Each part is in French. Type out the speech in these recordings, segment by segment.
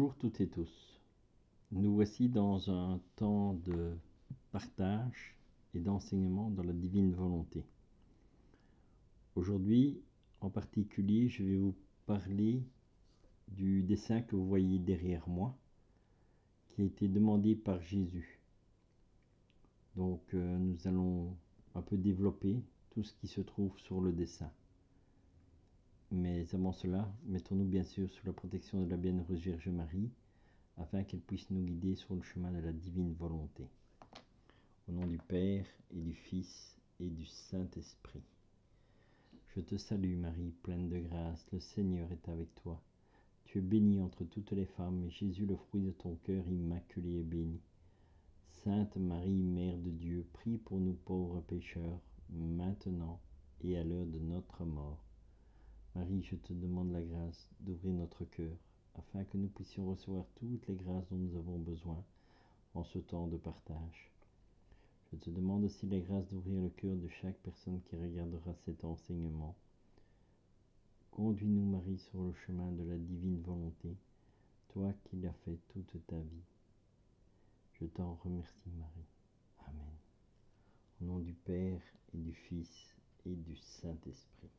Bonjour toutes et tous. Nous voici dans un temps de partage et d'enseignement dans la divine volonté. Aujourd'hui, en particulier, je vais vous parler du dessin que vous voyez derrière moi, qui a été demandé par Jésus. Donc, nous allons un peu développer tout ce qui se trouve sur le dessin. Mais avant cela, mettons-nous bien sûr sous la protection de la Bienheureuse Vierge Marie, afin qu'elle puisse nous guider sur le chemin de la divine volonté. Au nom du Père, et du Fils, et du Saint-Esprit. Je te salue Marie, pleine de grâce, le Seigneur est avec toi. Tu es bénie entre toutes les femmes, et Jésus, le fruit de ton cœur immaculé, est béni. Sainte Marie, Mère de Dieu, prie pour nous pauvres pécheurs, maintenant et à l'heure de notre mort. Marie, je te demande la grâce d'ouvrir notre cœur, afin que nous puissions recevoir toutes les grâces dont nous avons besoin en ce temps de partage. Je te demande aussi la grâce d'ouvrir le cœur de chaque personne qui regardera cet enseignement. Conduis-nous, Marie, sur le chemin de la divine volonté, toi qui l'as fait toute ta vie. Je t'en remercie, Marie. Amen. Au nom du Père, et du Fils, et du Saint-Esprit.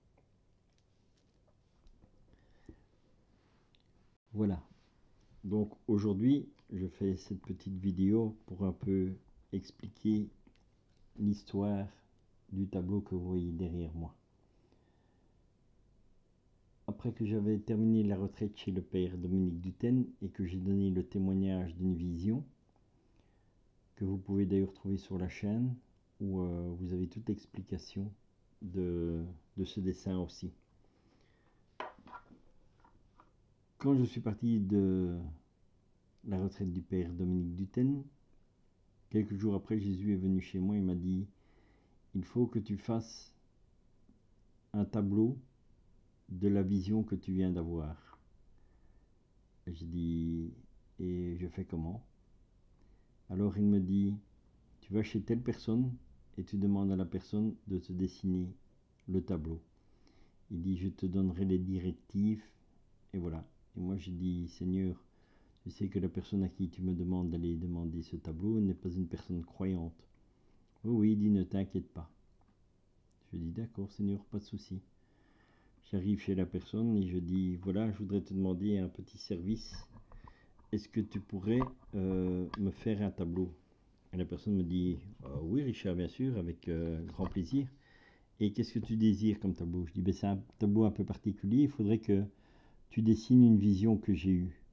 Voilà. Donc aujourd'hui, je fais cette petite vidéo pour un peu expliquer l'histoire du tableau que vous voyez derrière moi. Après que j'avais terminé la retraite chez le père Dominique Duthène et que j'ai donné le témoignage d'une vision, que vous pouvez d'ailleurs trouver sur la chaîne, où vous avez toute l'explication de ce dessin aussi. Quand je suis parti de la retraite du père Dominique Duthène, quelques jours après, Jésus est venu chez moi et m'a dit « Il faut que tu fasses un tableau de la vision que tu viens d'avoir. » J'ai dit « Et je fais comment ?» Alors il me dit « Tu vas chez telle personne et tu demandes à la personne de te dessiner le tableau. » Il dit « Je te donnerai les directives. » Et voilà. Et moi j'ai dit « Seigneur, tu sais que la personne à qui tu me demandes d'aller demander ce tableau n'est pas une personne croyante. » « Oui, oui, il dit « Ne t'inquiète pas. » Je dis « D'accord, Seigneur, pas de souci. » J'arrive chez la personne et je dis « Voilà, je voudrais te demander un petit service. Est-ce que tu pourrais me faire un tableau ?» Et la personne me dit « Oui, Richard, bien sûr, avec grand plaisir. Et qu'est-ce que tu désires comme tableau ?» Je dis ben, « C'est un tableau un peu particulier. Il faudrait que tu dessines une vision que j'ai eue. »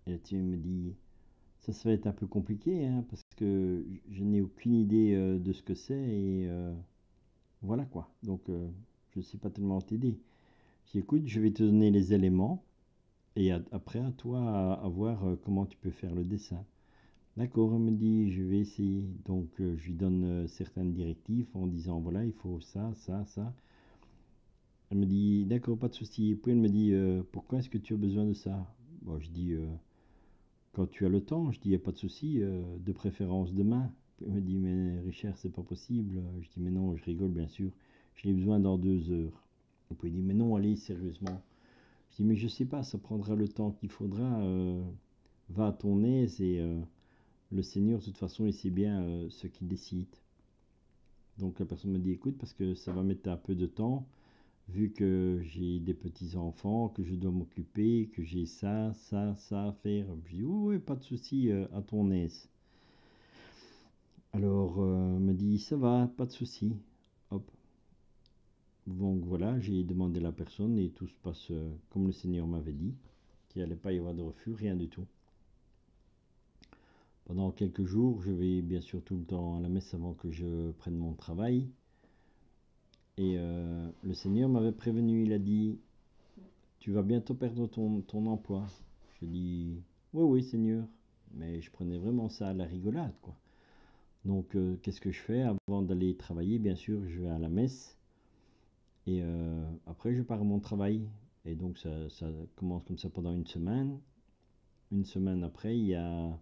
Et tu me dis « Ça va être un peu compliqué, hein, parce que je n'ai aucune idée de ce que c'est. Et voilà quoi. Donc, je ne sais pas tellement t'aider. » Je dis « Écoute, je vais te donner les éléments. Et après, à toi à voir comment tu peux faire le dessin. » D'accord, elle me dit, je vais essayer. Donc, je lui donne certaines directives en disant, voilà, il faut ça, ça, ça. Elle me dit, d'accord, pas de souci. Puis elle me dit, pourquoi est-ce que tu as besoin de ça? Bon, je dis, quand tu as le temps, je dis, il n'y a pas de souci, de préférence demain. Puis elle me dit, mais Richard, c'est pas possible. Je dis, mais non, je rigole, bien sûr. Je l'ai besoin dans 2 heures. Et puis il dit, mais non, allez, sérieusement. Je dis, mais je sais pas, ça prendra le temps qu'il faudra. Va à ton aise et le Seigneur, de toute façon, il sait bien ce qu'il décide. Donc la personne me dit, écoute, parce que ça va mettre un peu de temps, vu que j'ai des petits-enfants, que je dois m'occuper, que j'ai ça, ça, ça à faire. Je dis, oui, oui, pas de souci, à ton aise. Alors, me dit, ça va, pas de souci. Hop. Donc voilà, j'ai demandé à la personne et tout se passe comme le Seigneur m'avait dit, qu'il n'allait pas y avoir de refus, rien du tout. Pendant quelques jours, je vais bien sûr tout le temps à la messe avant que je prenne mon travail. Et le Seigneur m'avait prévenu, il a dit, tu vas bientôt perdre ton emploi. Je dis, oui, oui, Seigneur. Mais je prenais vraiment ça à la rigolade, quoi. Donc, qu'est-ce que je fais? Avant d'aller travailler, bien sûr, je vais à la messe. Et après, je pars à mon travail. Et donc, ça commence comme ça pendant une semaine. Une semaine après, il y a...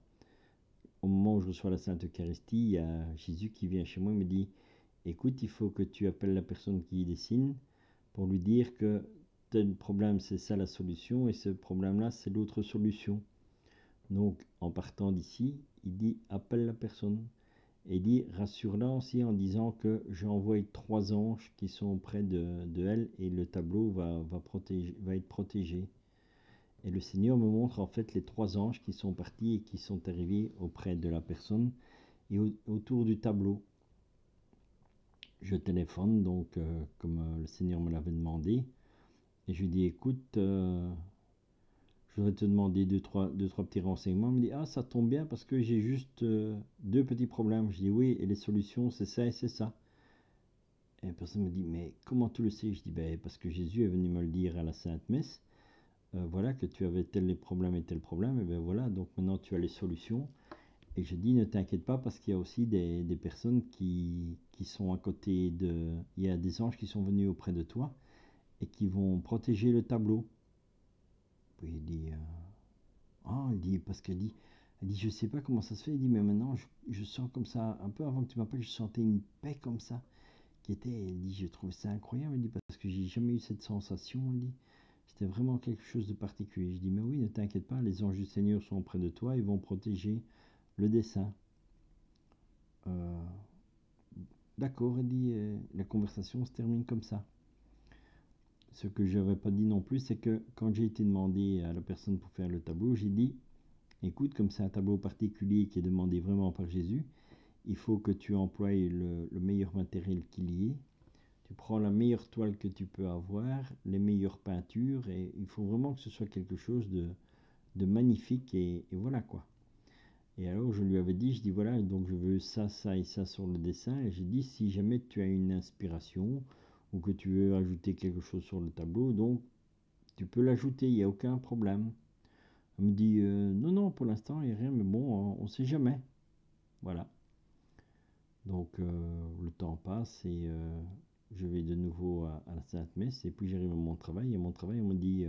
Au moment où je reçois la Sainte Eucharistie, il y a Jésus qui vient chez moi et me dit « Écoute, il faut que tu appelles la personne qui dessine pour lui dire que tel problème, c'est ça la solution et ce problème-là, c'est l'autre solution. Donc, en partant d'ici, il dit appelle la personne. Et il dit rassure-la aussi en disant que j'ai envoyé 3 anges qui sont auprès de elle et le tableau va être protégé. Et le Seigneur me montre en fait les 3 anges qui sont partis et qui sont arrivés auprès de la personne et autour du tableau. Je téléphone donc comme le Seigneur me l'avait demandé et je lui dis écoute, je voudrais te demander deux, trois petits renseignements. Il me dit ah ça tombe bien parce que j'ai juste 2 petits problèmes. Je dis oui et les solutions c'est ça et c'est ça. Et la personne me dit mais comment tu le sais? Je dis ben parce que Jésus est venu me le dire à la Sainte Messe. Voilà que tu avais tel problème et tel problème et ben voilà donc maintenant tu as les solutions. Et je dis, ne t'inquiète pas parce qu'il y a aussi des personnes qui sont à côté de... Il y a des anges qui sont venus auprès de toi et qui vont protéger le tableau. Puis il dit, ah, il dit, parce elle dit, je sais pas comment ça se fait. Il dit, mais maintenant, je sens comme ça, un peu avant que tu m'appelles, je sentais une paix comme ça, il dit, je trouve ça incroyable. Il dit, parce que j'ai jamais eu cette sensation. Il dit, c'était vraiment quelque chose de particulier. Je dis, mais oui, ne t'inquiète pas, les anges du Seigneur sont auprès de toi, ils vont protéger le dessin. Euh, D'accord, il dit, la conversation se termine comme ça. Ce que je n'avais pas dit non plus, c'est que quand j'ai été demandé à la personne pour faire le tableau, j'ai dit, écoute, comme c'est un tableau particulier qui est demandé vraiment par Jésus, il faut que tu emploies le meilleur matériel qu'il y ait. Tu prends la meilleure toile que tu peux avoir, les meilleures peintures, et il faut vraiment que ce soit quelque chose de magnifique, et voilà quoi. Et alors je lui avais dit, je dis voilà, donc je veux ça, ça et ça sur le dessin. Et j'ai dit, si jamais tu as une inspiration ou que tu veux ajouter quelque chose sur le tableau, donc tu peux l'ajouter, il n'y a aucun problème. Elle me dit, non, non, pour l'instant, il n'y a rien, mais bon, on ne sait jamais. Voilà. Donc le temps passe et je vais de nouveau à la Sainte Messe et puis j'arrive à mon travail. Et à mon travail, on me dit,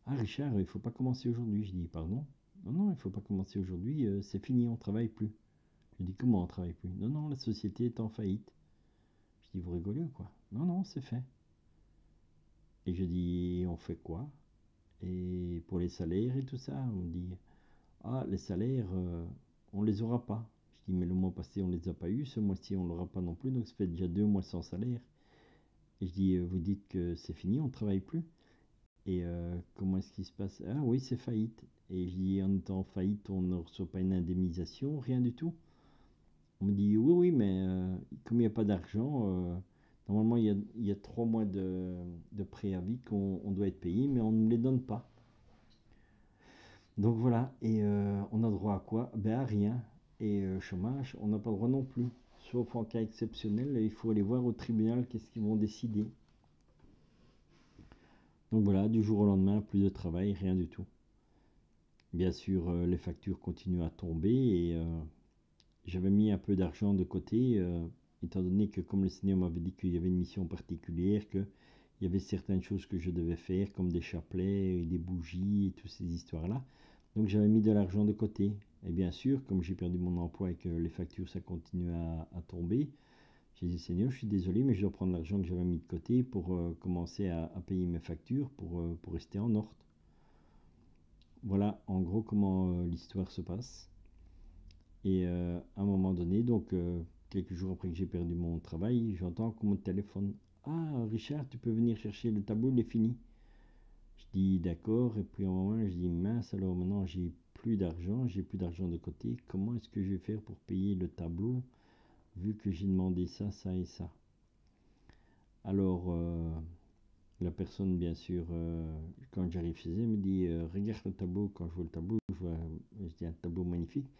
ah Richard, il ne faut pas commencer aujourd'hui. Je dis, pardon? Non, non, il ne faut pas commencer aujourd'hui, c'est fini, on ne travaille plus. Je dis comment on travaille plus? Non, non, la société est en faillite. Je dis vous rigolez ou quoi? Non, non, c'est fait. Et je dis on fait quoi? Et pour les salaires et tout ça, on me dit ah les salaires on les aura pas. Je dis mais le mois passé on les a pas eu, ce mois-ci on l'aura pas non plus, donc ça fait déjà 2 mois sans salaire. Et je dis vous dites que c'est fini, on travaille plus. Et comment est-ce qu'il se passe? Ah oui c'est faillite. Et je dis en étant en faillite on ne reçoit pas une indemnisation, rien du tout. On me dit oui, oui, mais comme il n'y a pas d'argent, normalement il y a 3 mois de préavis qu'on doit être payé, mais on ne nous les donne pas. Donc voilà, et on a droit à quoi? Ben à rien. Et chômage, on n'a pas le droit non plus. Sauf en cas exceptionnel, il faut aller voir au tribunal qu'est-ce qu'ils vont décider. Donc voilà, du jour au lendemain, plus de travail, rien du tout. Bien sûr, les factures continuent à tomber et j'avais mis un peu d'argent de côté, étant donné que comme le Seigneur m'avait dit qu'il y avait une mission particulière, qu'il y avait certaines choses que je devais faire, comme des chapelets, et des bougies, et toutes ces histoires-là. Donc j'avais mis de l'argent de côté. Et bien sûr, comme j'ai perdu mon emploi et que les factures, ça continue à tomber, j'ai dit Seigneur, je suis désolé, mais je dois prendre l'argent que j'avais mis de côté pour commencer à payer mes factures, pour rester en ordre. Voilà en gros comment l'histoire se passe. Et à un moment donné, donc quelques jours après que j'ai perdu mon travail, j'entends qu'on me téléphone. Ah, Richard, tu peux venir chercher le tableau, il est fini. Je dis d'accord, et puis à un moment, je dis mince, alors maintenant j'ai plus d'argent de côté. Comment est-ce que je vais faire pour payer le tableau, vu que j'ai demandé ça, ça et ça? Alors, la personne, bien sûr, quand j'arrive chez elle, me dit regarde le tableau. Quand je vois le tableau, je dis un tableau magnifique.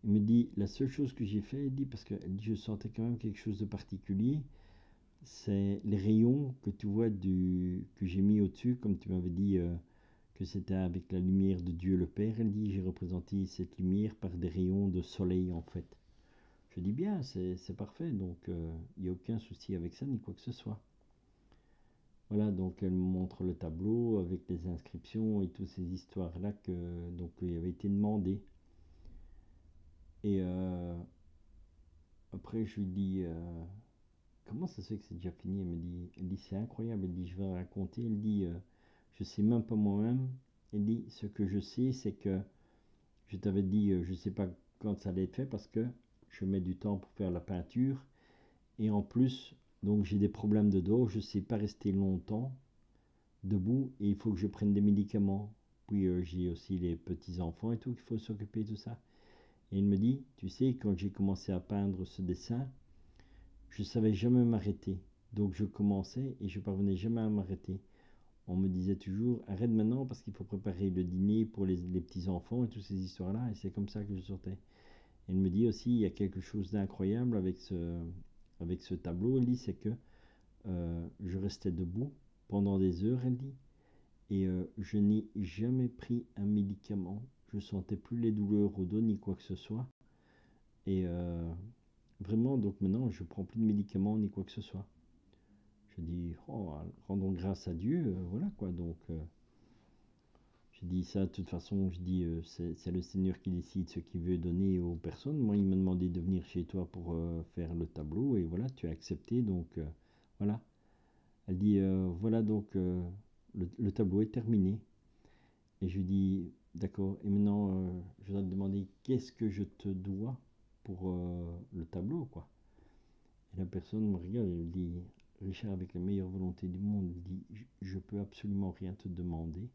Il me dit, la seule chose que j'ai fait, il dit, parce que je sentais quand même quelque chose de particulier, c'est les rayons que tu vois que j'ai mis au-dessus, comme tu m'avais dit que c'était avec la lumière de Dieu le Père. Elle dit, j'ai représenté cette lumière par des rayons de soleil en fait. Je dis bien, c'est parfait, donc il n'y a aucun souci avec ça, ni quoi que ce soit. Voilà, donc elle me montre le tableau avec les inscriptions et toutes ces histoires-là que donc il avait été demandé. Et après, je lui dis, comment ça se fait que c'est déjà fini? Elle dit, c'est incroyable. Elle dit, je vais raconter. Elle dit, je sais même pas moi-même. Elle dit, ce que je sais, c'est que je t'avais dit, je ne sais pas quand ça allait être fait parce que je mets du temps pour faire la peinture. Et en plus, donc j'ai des problèmes de dos, je ne sais pas rester longtemps debout et il faut que je prenne des médicaments. Puis j'ai aussi les petits-enfants et tout qu'il faut s'occuper de tout ça. Et il me dit, tu sais, quand j'ai commencé à peindre ce dessin, je savais jamais m'arrêter. Donc je commençais et je parvenais jamais à m'arrêter. On me disait toujours, arrête maintenant parce qu'il faut préparer le dîner pour les petits-enfants et toutes ces histoires-là. Et c'est comme ça que je sortais. Et il me dit aussi, il y a quelque chose d'incroyable avec ce tableau, elle dit, c'est que je restais debout pendant des heures, elle dit, et je n'ai jamais pris un médicament. Je sentais plus les douleurs au dos ni quoi que ce soit. Et vraiment, donc maintenant, je prends plus de médicaments ni quoi que ce soit. Je dis, oh, rendons grâce à Dieu, voilà quoi. Donc, je dis ça, de toute façon, je dis, c'est le Seigneur qui décide ce qu'il veut donner aux personnes. Moi, il m'a demandé de venir chez toi pour faire le tableau, et voilà, tu as accepté, donc voilà. Elle dit, voilà, donc le tableau est terminé. Et je lui dis, d'accord, et maintenant, je dois te demander, qu'est-ce que je te dois pour le tableau, quoi. Et la personne me regarde et me dit, Richard, avec la meilleure volonté du monde, il dit, je peux absolument rien te demander.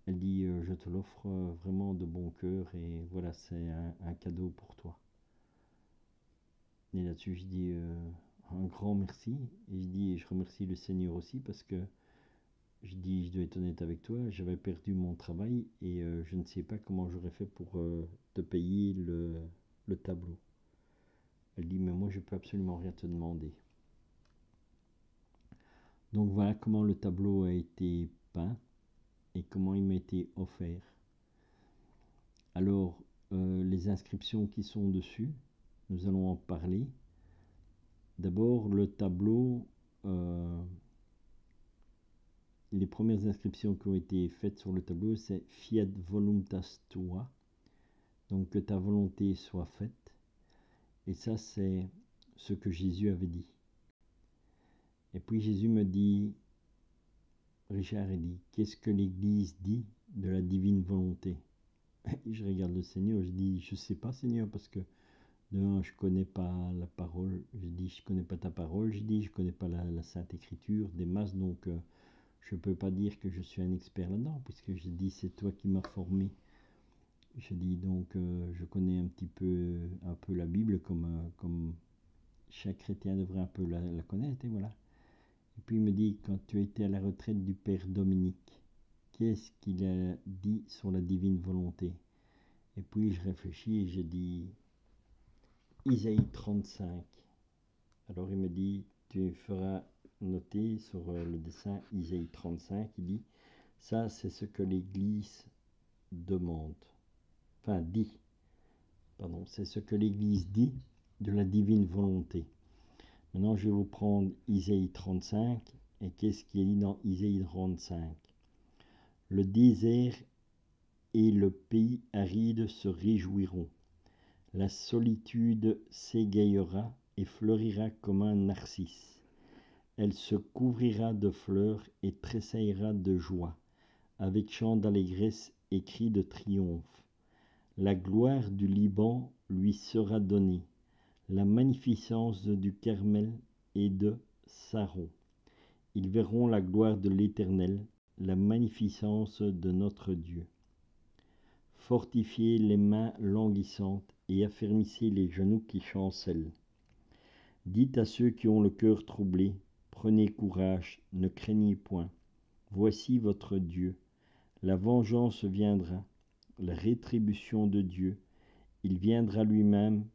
Elle dit, je te l'offre vraiment de bon cœur et voilà, c'est un cadeau pour toi. Et là-dessus, je dis un grand merci. Et je dis, je remercie le Seigneur aussi parce que je dis, je dois être honnête avec toi, j'avais perdu mon travail et je ne sais pas comment j'aurais fait pour te payer le tableau. Elle dit, mais moi, je peux absolument rien te demander. Donc voilà comment le tableau a été peint et comment il m'a été offert. Alors, les inscriptions qui sont dessus, nous allons en parler. D'abord, le tableau, les premières inscriptions qui ont été faites sur le tableau, c'est Fiat voluntas tua, donc que ta volonté soit faite. Et ça, c'est ce que Jésus avait dit. Et puis Jésus me dit, Richard, il dit, qu'est-ce que l'Église dit de la divine volonté? Et je regarde le Seigneur, je dis, je ne sais pas, Seigneur, parce que de un, je ne connais pas la parole. Je dis, je ne connais pas ta parole. Je dis, je ne connais pas la Sainte Écriture des masses, donc je ne peux pas dire que je suis un expert là-dedans, puisque je dis, c'est toi qui m'as formé. Je dis donc, je connais un peu la Bible, comme chaque chrétien devrait un peu la connaître, et voilà. Et puis il me dit, quand tu étais à la retraite du Père Dominique, qu'est-ce qu'il a dit sur la divine volonté? Et puis je réfléchis et je dis, Isaïe 35. Alors il me dit, tu feras noter sur le dessin Isaïe 35, il dit, ça c'est ce que l'Église demande. Enfin dit, pardon, c'est ce que l'Église dit de la divine volonté. Maintenant je vais vous prendre Isaïe 35, et qu'est-ce qu'il dit dans Isaïe 35? Le désert et le pays aride se réjouiront. La solitude s'égayera et fleurira comme un narcisse. Elle se couvrira de fleurs et tressaillera de joie, avec chants d'allégresse et cris de triomphe. La gloire du Liban lui sera donnée, la magnificence du Carmel et de Saron. Ils verront la gloire de l'Éternel, la magnificence de notre Dieu. Fortifiez les mains languissantes et affermissez les genoux qui chancellent. Dites à ceux qui ont le cœur troublé, prenez courage, ne craignez point. Voici votre Dieu. La vengeance viendra, la rétribution de Dieu. Il viendra lui-même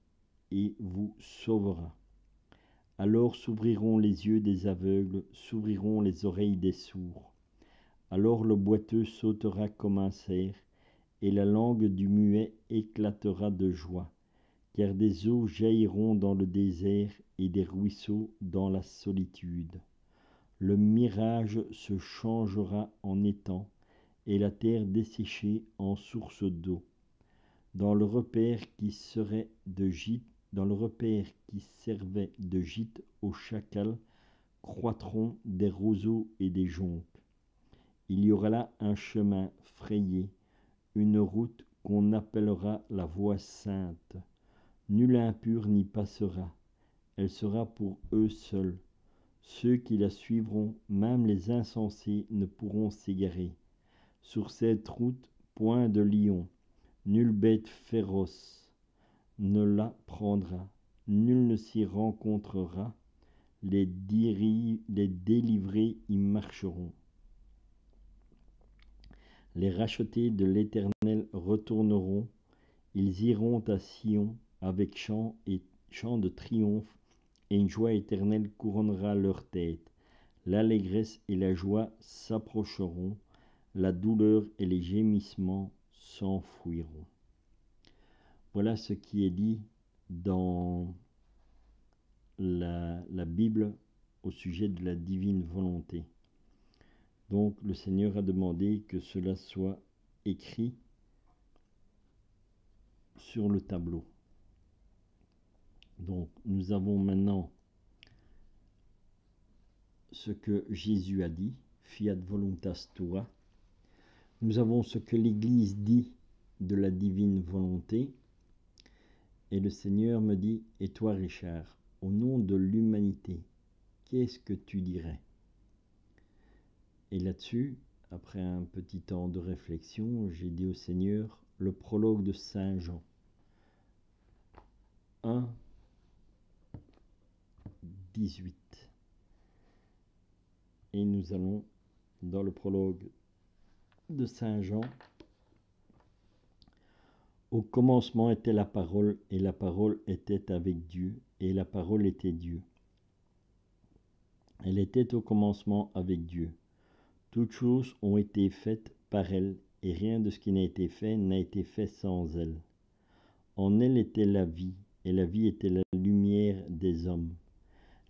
et vous sauvera. Alors s'ouvriront les yeux des aveugles, s'ouvriront les oreilles des sourds. Alors le boiteux sautera comme un cerf, et la langue du muet éclatera de joie, car des eaux jailliront dans le désert et des ruisseaux dans la solitude. Le mirage se changera en étang, et la terre desséchée en source d'eau. Dans le repère qui servait de gîte aux chacals, croîtront des roseaux et des joncs. Il y aura là un chemin frayé, une route qu'on appellera la voie sainte. Nul impur n'y passera. Elle sera pour eux seuls. Ceux qui la suivront, même les insensés, ne pourront s'égarer. Sur cette route, point de lion, nulle bête féroce ne la prendra. Nul ne s'y rencontrera. Les délivrés y marcheront. Les rachetés de l'Éternel retourneront. Ils iront à Sion avec chants de triomphe, et une joie éternelle couronnera leur tête. L'allégresse et la joie s'approcheront, la douleur et les gémissements s'enfuiront. Voilà ce qui est dit dans la Bible au sujet de la divine volonté. Donc le Seigneur a demandé que cela soit écrit sur le tableau. Donc nous avons maintenant ce que Jésus a dit, fiat voluntas tua. Nous avons ce que l'Église dit de la divine volonté. Et le Seigneur me dit, et toi Richard, au nom de l'humanité, qu'est-ce que tu dirais? Et là-dessus, après un petit temps de réflexion, j'ai dit au Seigneur le prologue de Saint Jean. 1, 18. Et nous allons dans le prologue de Saint Jean. Au commencement était la parole, et la parole était avec Dieu, et la parole était Dieu. Elle était au commencement avec Dieu. Toutes choses ont été faites par elle, et rien de ce qui n'a été fait sans elle. En elle était la vie, et la vie était la lumière des hommes.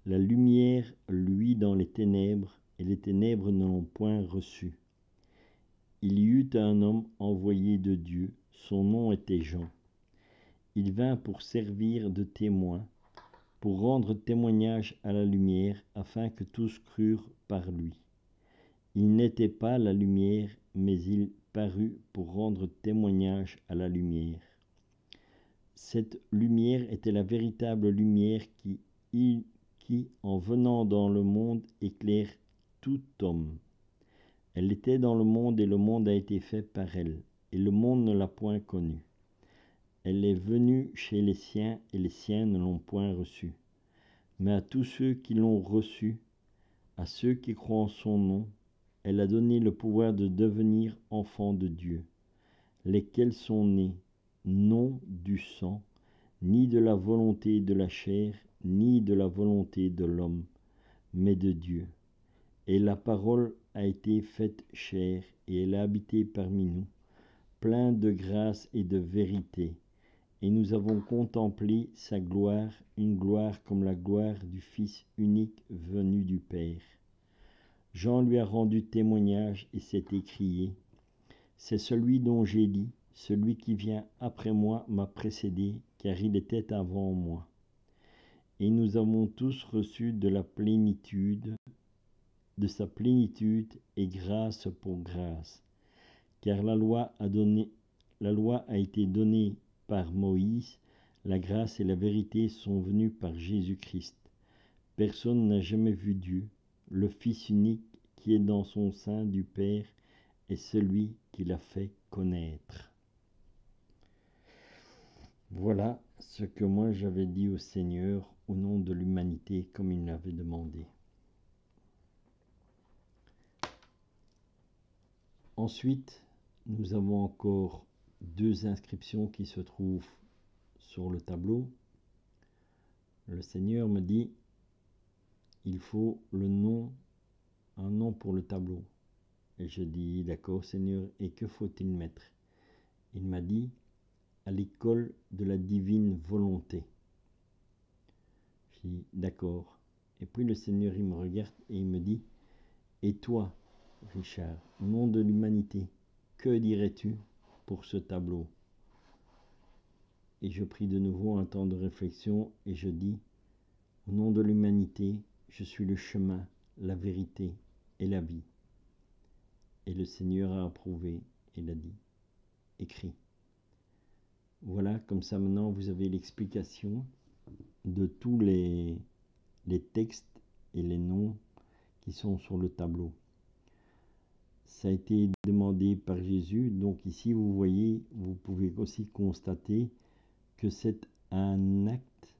La lumière luit dans les ténèbres, et les ténèbres ne l'ont point reçue. Il y eut un homme envoyé de Dieu, son nom était Jean. Il vint pour servir de témoin, pour rendre témoignage à la lumière, afin que tous crurent par lui. Il n'était pas la lumière, mais il parut pour rendre témoignage à la lumière. Cette lumière était la véritable lumière qui, en venant dans le monde, éclaire tout homme. Elle était dans le monde et le monde a été fait par elle, et le monde ne l'a point connue. Elle est venue chez les siens, et les siens ne l'ont point reçue. Mais à tous ceux qui l'ont reçue, à ceux qui croient en son nom, elle a donné le pouvoir de devenir enfants de Dieu, lesquels sont nés, non du sang, ni de la volonté de la chair, ni de la volonté de l'homme, mais de Dieu. Et la parole a été faite chair, et elle a habité parmi nous, plein de grâce et de vérité. Et nous avons contemplé sa gloire, une gloire comme la gloire du Fils unique venu du Père. Jean lui a rendu témoignage et s'est écrié, « C'est celui dont j'ai dit, celui qui vient après moi m'a précédé, car il était avant moi. » Et nous avons tous reçu de sa plénitude et grâce pour grâce. Car la loi a été donnée par Moïse, la grâce et la vérité sont venues par Jésus-Christ. Personne n'a jamais vu Dieu, le Fils unique qui est dans son sein du Père est celui qui l'a fait connaître. Voilà ce que moi j'avais dit au Seigneur au nom de l'humanité comme il l'avait demandé. Ensuite, nous avons encore 2 inscriptions qui se trouvent sur le tableau. Le Seigneur me dit, il faut un nom pour le tableau. Et je dis, d'accord Seigneur, et que faut-il mettre? Il m'a dit, à l'école de la divine volonté. Je dis, d'accord. Et puis le Seigneur, il me regarde et il me dit, et toi, Richard, au nom de l'humanité, que dirais-tu pour ce tableau? Et je pris de nouveau un temps de réflexion et je dis, au nom de l'humanité, je suis le chemin, la vérité et la vie. Et le Seigneur a approuvé et l'a dit, écrit. Voilà, comme ça maintenant vous avez l'explication de tous les textes et les noms qui sont sur le tableau. Ça a été demandé par Jésus, donc ici vous voyez, vous pouvez aussi constater que c'est un acte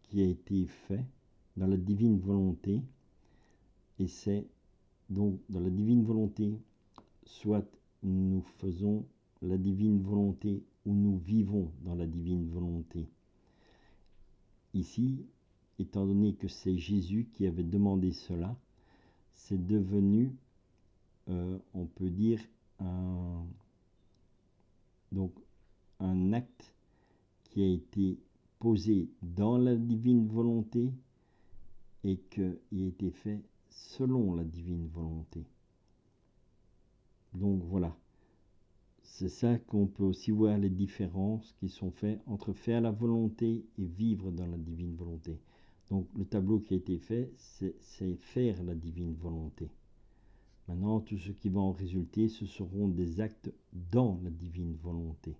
qui a été fait dans la divine volonté, et c'est donc dans la divine volonté, soit nous faisons la divine volonté ou nous vivons dans la divine volonté. Ici, étant donné que c'est Jésus qui avait demandé cela, c'est devenu, on peut dire, donc un acte qui a été posé dans la divine volonté et qui a été fait selon la divine volonté. Donc voilà, c'est ça qu'on peut aussi voir les différences qui sont faites entre faire la volonté et vivre dans la divine volonté. Donc le tableau qui a été fait, c'est faire la divine volonté. Maintenant, tout ce qui va en résulter, ce seront des actes dans la divine volonté.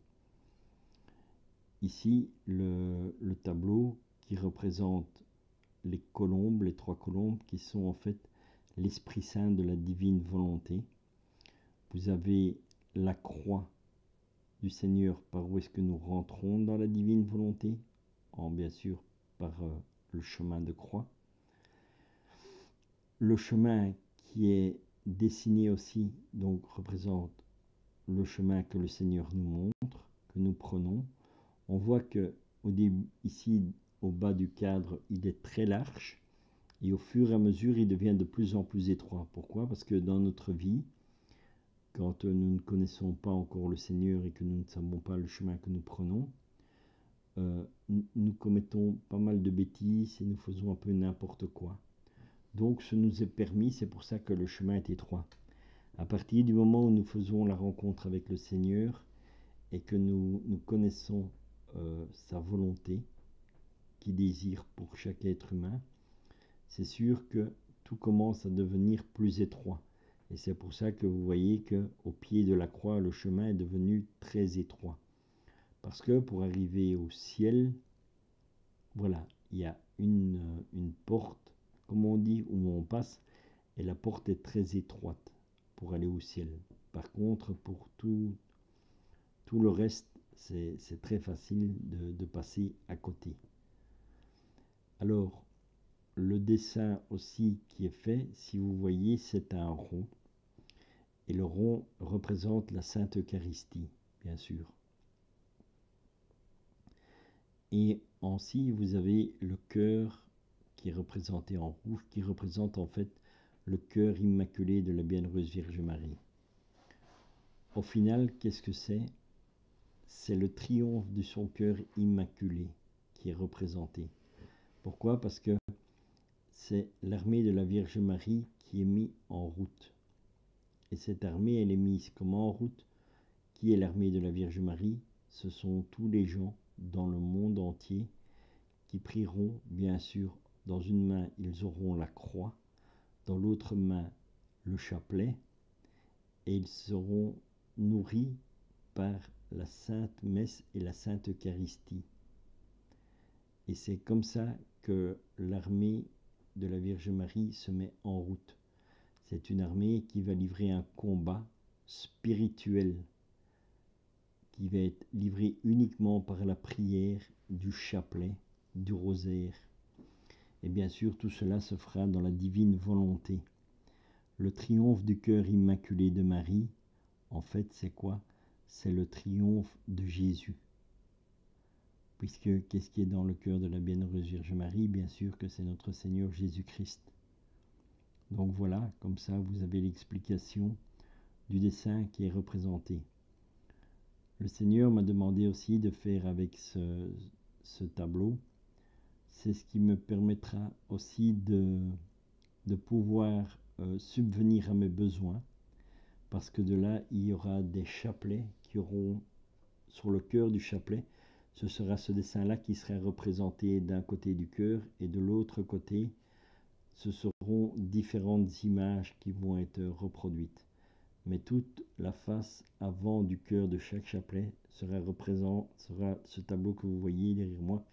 Ici, le tableau qui représente les colombes, les 3 colombes, qui sont en fait l'Esprit Saint de la divine volonté. Vous avez la croix du Seigneur, par où est-ce que nous rentrons dans la divine volonté, bien sûr par le chemin de croix. Le chemin qui est dessiné aussi, donc représente le chemin que le Seigneur nous montre, que nous prenons. On voit que au début, ici au bas du cadre, il est très large, et au fur et à mesure, il devient de plus en plus étroit. Pourquoi? Parce que dans notre vie, quand nous ne connaissons pas encore le Seigneur et que nous ne savons pas le chemin que nous prenons, nous commettons pas mal de bêtises et nous faisons un peu n'importe quoi. Donc ce nous est permis, c'est pour ça que le chemin est étroit. À partir du moment où nous faisons la rencontre avec le Seigneur et que nous connaissons sa volonté qu'il désire pour chaque être humain, c'est sûr que tout commence à devenir plus étroit. Et c'est pour ça que vous voyez qu'au pied de la croix, le chemin est devenu très étroit. Parce que pour arriver au ciel, voilà, il y a une porte, comme on dit, où on passe, et la porte est très étroite pour aller au ciel. Par contre, pour tout le reste, c'est très facile de passer à côté. Alors, le dessin aussi qui est fait, si vous voyez, c'est un rond. Et le rond représente la Sainte Eucharistie, bien sûr. Et ainsi, vous avez le cœur qui est représenté en rouge, qui représente en fait le cœur immaculé de la Bienheureuse Vierge Marie. Au final, qu'est-ce que c'est? C'est le triomphe de son cœur immaculé qui est représenté. Pourquoi? Parce que c'est l'armée de la Vierge Marie qui est mise en route. Et cette armée, elle est mise comment en route? Qui est l'armée de la Vierge Marie? Ce sont tous les gens dans le monde entier qui prieront, bien sûr. Dans une main, ils auront la croix, dans l'autre main, le chapelet, et ils seront nourris par la Sainte Messe et la Sainte Eucharistie. Et c'est comme ça que l'armée de la Vierge Marie se met en route. C'est une armée qui va livrer un combat spirituel, qui va être livré uniquement par la prière, du chapelet, du rosaire. Et bien sûr, tout cela se fera dans la divine volonté. Le triomphe du cœur immaculé de Marie, en fait, c'est quoi? C'est le triomphe de Jésus. Puisque qu'est-ce qui est dans le cœur de la Bienheureuse Vierge Marie? Bien sûr que c'est notre Seigneur Jésus-Christ. Donc voilà, comme ça, vous avez l'explication du dessin qui est représenté. Le Seigneur m'a demandé aussi de faire avec ce tableau. C'est ce qui me permettra aussi de pouvoir subvenir à mes besoins, parce que de là, il y aura des chapelets qui auront sur le cœur du chapelet. Ce sera ce dessin-là qui sera représenté d'un côté du cœur, et de l'autre côté, ce seront différentes images qui vont être reproduites. mais toute la face avant du cœur de chaque chapelet sera ce tableau que vous voyez derrière moi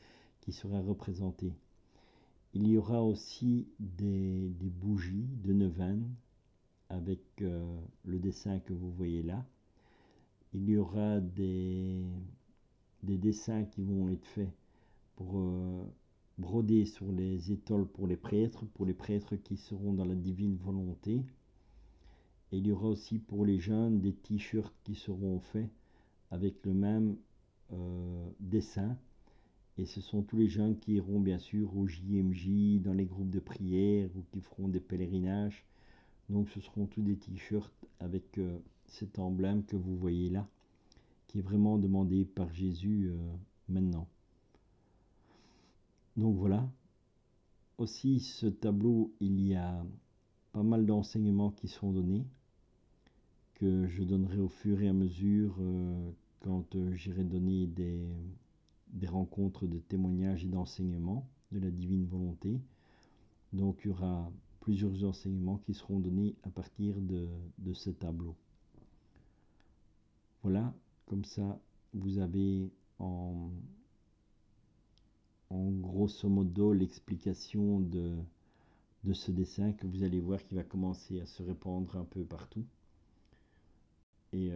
qui sera représenté. Il y aura aussi des bougies de Neuvaine avec le dessin que vous voyez là. Il y aura des dessins qui vont être faits pour broder sur les étoiles pour les prêtres qui seront dans la divine volonté. Et il y aura aussi pour les jeunes des t-shirts qui seront faits avec le même dessin. Et ce sont tous les jeunes qui iront bien sûr au JMJ, dans les groupes de prière ou qui feront des pèlerinages. Donc ce seront tous des t-shirts avec cet emblème que vous voyez là, qui est vraiment demandé par Jésus maintenant. Donc voilà. Aussi ce tableau, il y a pas mal d'enseignements qui seront donnés, que je donnerai au fur et à mesure quand j'irai donner des rencontres de témoignages et d'enseignements de la divine volonté. Donc il y aura plusieurs enseignements qui seront donnés à partir de ce tableau. Voilà, comme ça vous avez en grosso modo l'explication de ce dessin que vous allez voir qui va commencer à se répandre un peu partout. Et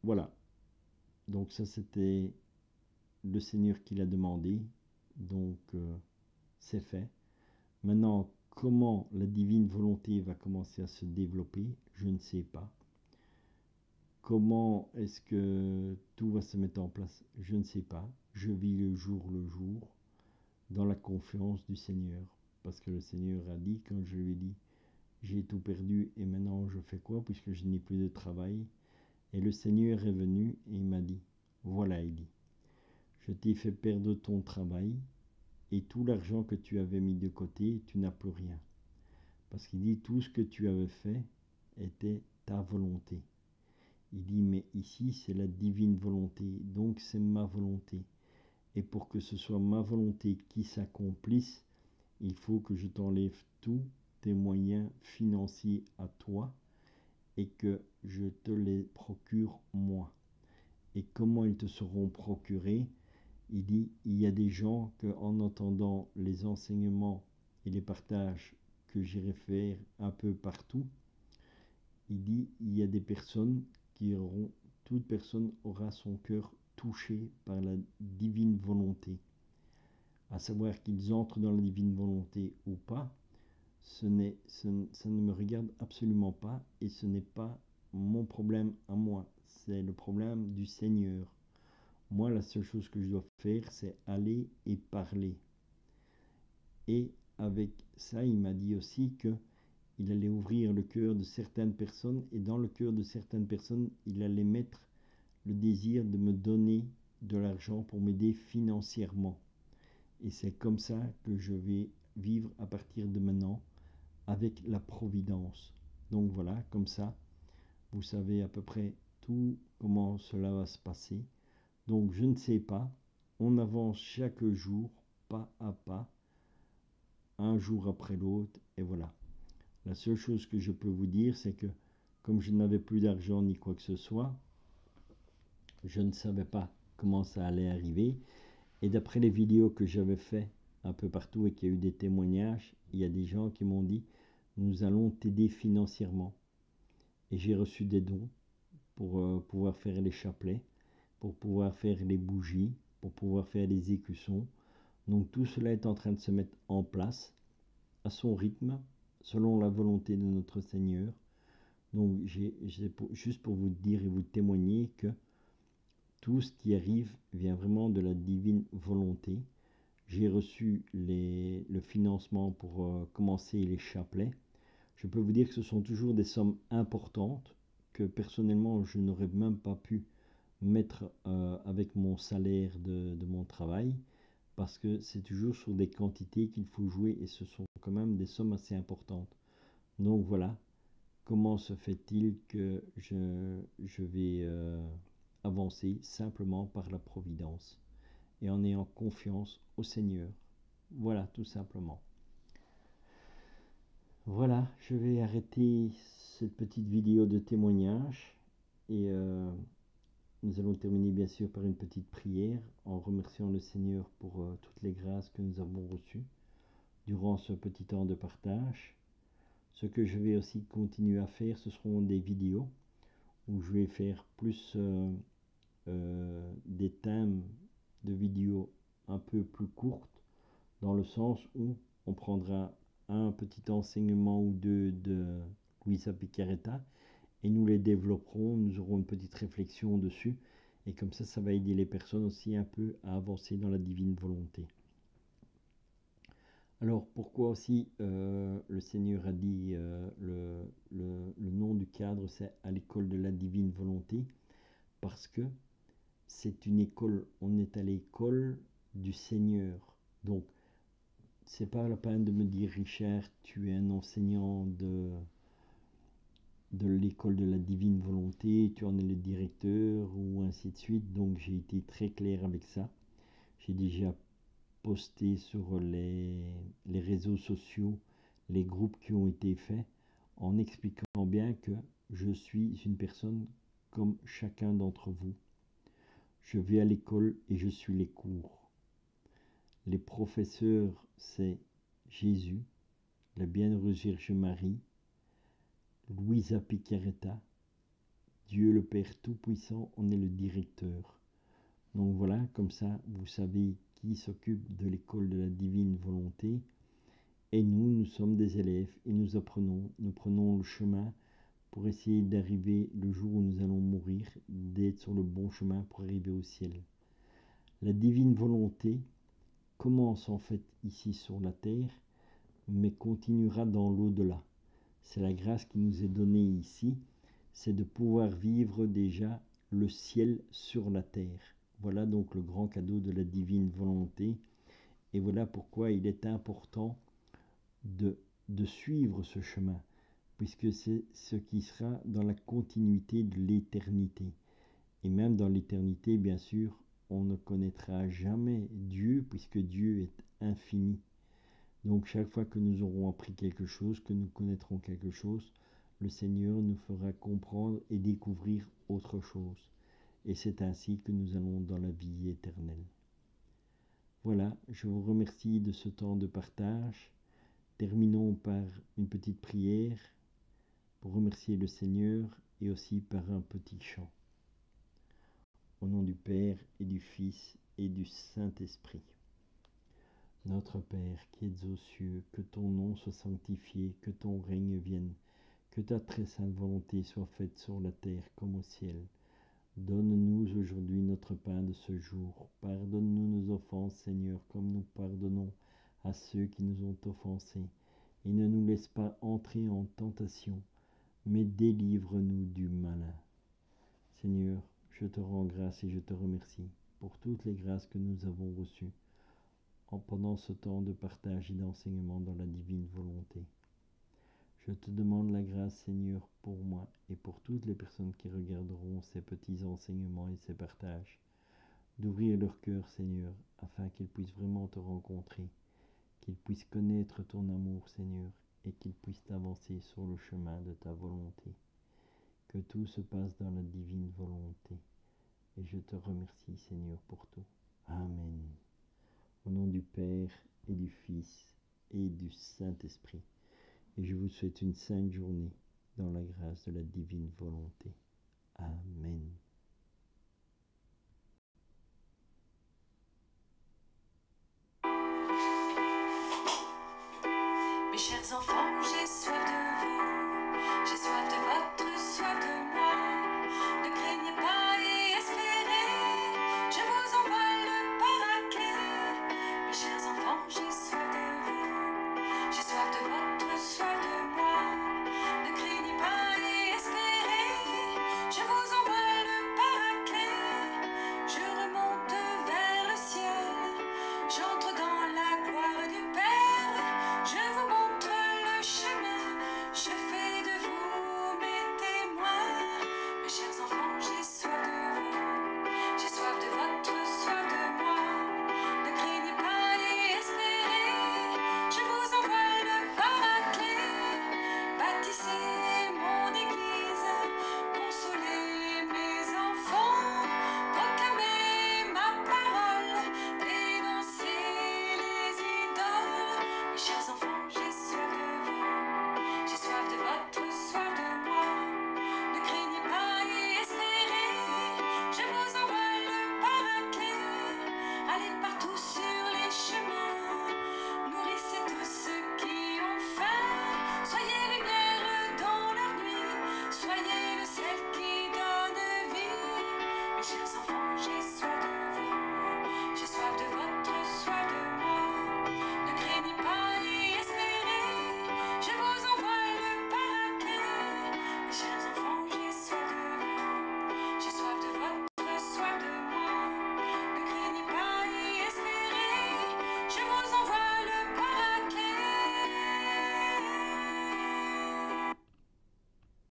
voilà, donc ça c'était le Seigneur qui l'a demandé, donc c'est fait. Maintenant, comment la divine volonté va commencer à se développer, je ne sais pas. Comment est-ce que tout va se mettre en place, je ne sais pas. Je vis le jour dans la confiance du Seigneur. Parce que le Seigneur a dit, quand je lui ai dit, j'ai tout perdu et maintenant je fais quoi puisque je n'ai plus de travail. Et le Seigneur est venu et il m'a dit, voilà, il dit, je t'ai fait perdre ton travail et tout l'argent que tu avais mis de côté, tu n'as plus rien. Parce qu'il dit, tout ce que tu avais fait était ta volonté. Il dit, mais ici c'est la divine volonté, donc c'est ma volonté. Et pour que ce soit ma volonté qui s'accomplisse, il faut que je t'enlève tous tes moyens financiers à toi et que je te les procure moi. Et comment ils te seront procurés? Il dit, il y a des gens que, en entendant les enseignements et les partages que j'irai faire un peu partout, il dit, il y a des personnes toute personne aura son cœur touché par la divine volonté. À savoir qu'ils entrent dans la divine volonté ou pas, ça ne me regarde absolument pas et ce n'est pas mon problème à moi, c'est le problème du Seigneur. Moi, la seule chose que je dois faire, c'est aller et parler. Et avec ça, il m'a dit aussi que il allait ouvrir le cœur de certaines personnes et dans le cœur de certaines personnes, il allait mettre le désir de me donner de l'argent pour m'aider financièrement. Et c'est comme ça que je vais vivre à partir de maintenant avec la providence. Donc voilà, comme ça, vous savez à peu près tout comment cela va se passer. Donc je ne sais pas, on avance chaque jour, pas à pas, un jour après l'autre, et voilà. La seule chose que je peux vous dire, c'est que comme je n'avais plus d'argent ni quoi que ce soit, je ne savais pas comment ça allait arriver. Et d'après les vidéos que j'avais fait un peu partout et qu'il y a eu des témoignages, il y a des gens qui m'ont dit, nous allons t'aider financièrement. Et j'ai reçu des dons pour pouvoir faire les chapelets, pour pouvoir faire les bougies, pour pouvoir faire les écussons. Donc tout cela est en train de se mettre en place à son rythme, selon la volonté de notre Seigneur. Donc juste pour vous dire et vous témoigner que tout ce qui arrive vient vraiment de la divine volonté. J'ai reçu le financement pour commencer les chapelets. Je peux vous dire que ce sont toujours des sommes importantes que personnellement je n'aurais même pas pu mettre avec mon salaire de mon travail parce que c'est toujours sur des quantités qu'il faut jouer et ce sont quand même des sommes assez importantes. Donc voilà, comment se fait-il que je vais avancer simplement par la providence et en ayant confiance au Seigneur. Voilà, tout simplement. Voilà, je vais arrêter cette petite vidéo de témoignage et nous allons terminer bien sûr par une petite prière en remerciant le Seigneur pour toutes les grâces que nous avons reçues durant ce petit temps de partage. Ce que je vais aussi continuer à faire, ce seront des vidéos où je vais faire plus des thèmes de vidéos un peu plus courtes, dans le sens où on prendra un petit enseignement ou deux de Luisa Picaretta et nous les développerons, nous aurons une petite réflexion dessus et comme ça va aider les personnes aussi un peu à avancer dans la divine volonté. Alors pourquoi aussi le Seigneur a dit le nom du cadre, c'est à l'école de la divine volonté, parce que c'est une école, on est à l'école du Seigneur. Donc c'est pas la peine de me dire Richard, tu es un enseignant de l'école de la divine volonté, tu en es le directeur ou ainsi de suite. Donc j'ai été très clair avec ça. J'ai déjà posté sur les réseaux sociaux les groupes qui ont été faits en expliquant bien que je suis une personne comme chacun d'entre vous. Je vais à l'école et je suis les cours. Les professeurs, c'est Jésus, la Bienheureuse Vierge Marie, Luisa Picaretta, Dieu le Père Tout-Puissant, on est le directeur. Donc voilà, comme ça, vous savez qui s'occupe de l'école de la divine volonté. Et nous sommes des élèves et nous apprenons, nous prenons le chemin pour essayer d'arriver le jour où nous allons mourir, d'être sur le bon chemin pour arriver au ciel. La divine volonté commence en fait ici sur la terre, mais continuera dans l'au-delà. C'est la grâce qui nous est donnée ici, c'est de pouvoir vivre déjà le ciel sur la terre. Voilà donc le grand cadeau de la divine volonté. Et voilà pourquoi il est important de suivre ce chemin, puisque c'est ce qui sera dans la continuité de l'éternité. Et même dans l'éternité, bien sûr, on ne connaîtra jamais Dieu, puisque Dieu est infini. Donc chaque fois que nous aurons appris quelque chose, que nous connaîtrons quelque chose, le Seigneur nous fera comprendre et découvrir autre chose. Et c'est ainsi que nous allons dans la vie éternelle. Voilà, je vous remercie de ce temps de partage. Terminons par une petite prière pour remercier le Seigneur et aussi par un petit chant. Au nom du Père et du Fils et du Saint-Esprit. Notre Père qui es aux cieux, que ton nom soit sanctifié, que ton règne vienne, que ta très sainte volonté soit faite sur la terre comme au ciel. Donne-nous aujourd'hui notre pain de ce jour. Pardonne-nous nos offenses, Seigneur, comme nous pardonnons à ceux qui nous ont offensés. Et ne nous laisse pas entrer en tentation, mais délivre-nous du malin. Seigneur, je te rends grâce et je te remercie pour toutes les grâces que nous avons reçues pendant ce temps de partage et d'enseignement dans la divine volonté. Je te demande la grâce, Seigneur, pour moi et pour toutes les personnes qui regarderont ces petits enseignements et ces partages, d'ouvrir leur cœur, Seigneur, afin qu'ils puissent vraiment te rencontrer, qu'ils puissent connaître ton amour, Seigneur, et qu'ils puissent avancer sur le chemin de ta volonté. Que tout se passe dans la divine volonté. Et je te remercie, Seigneur, pour tout. Amen. Au nom du Père et du Fils et du Saint-Esprit. Et je vous souhaite une sainte journée dans la grâce de la divine volonté. Amen.